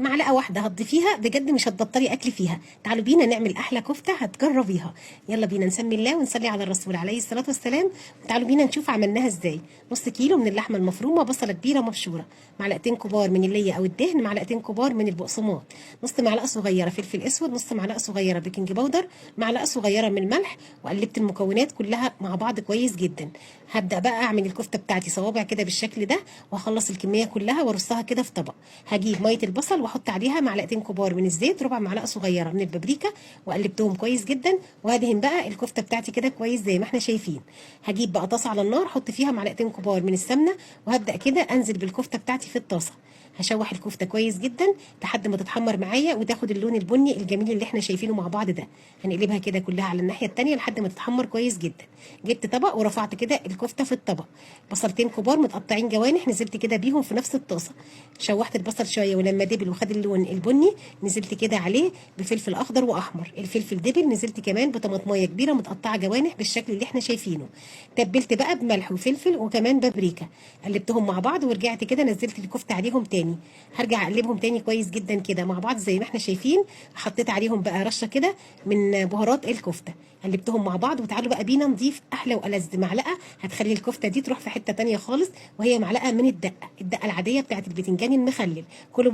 معلقه واحده هتضيفيها بجد مش هتبطلي اكل فيها. تعالوا بينا نعمل احلى كفته هتجربيها. يلا بينا نسمي الله ونصلي على الرسول عليه الصلاه والسلام. تعالوا بينا نشوف عملناها ازاي. نص كيلو من اللحمه المفرومه، بصله كبيره مبشوره، معلقتين كبار من اللية او الدهن، معلقتين كبار من البقسماط، نص معلقه صغيره فلفل اسود، نص معلقه صغيره بيكنج باودر، معلقه صغيره من الملح. وقلبت المكونات كلها مع بعض كويس جدا. هبدا بقى اعمل الكفته بتاعتي صوابع كده بالشكل ده، وهخلص الكميه كلها وارصها كده في طبق. هجيب ميه البصل واحط عليها معلقتين كبار من الزيت، ربع معلقه صغيره من البابريكا، وقلبتهم كويس جدا. وهدهن بقى الكفته بتاعتي كده كويس زي ما احنا شايفين. هجيب بقى طاسه على النار، احط فيها معلقتين كبار من السمنه، وهبدا كده انزل بالكفته بتاعتي في الطاسه. هشوح الكفته كويس جدا لحد ما تتحمر معايا وتاخد اللون البني الجميل اللي احنا شايفينه مع بعض ده. هنقلبها كده كلها على الناحيه التانيه لحد ما تتحمر كويس جدا. جبت طبق ورفعت كده الكفته في الطبق. بصلتين كبار متقطعين جوانح نزلت كده بيهم في نفس الطاسه. شوحت البصل شويه ولما دبل وخد اللون البني نزلت كده عليه بفلفل اخضر واحمر. الفلفل دبل نزلت كمان بطماطمايه كبيره متقطعه جوانح بالشكل اللي احنا شايفينه. تبلت بقى بملح وفلفل وكمان بابريكا. قلبتهم مع بعض ورجعت كده نزلت الكفته عليهم تاني. هرجع اقلبهم تاني كويس جدا كده مع بعض زي ما احنا شايفين. حطيت عليهم بقى رشه كده من بهارات الكفته. قلبتهم مع بعض. وتعالوا بقى بينا نضيف احلى والذ معلقه هتخلي الكفته دي تروح في حته تانيه خالص، وهي معلقه من الدقه العاديه بتاعت البتنجان المخلل. كله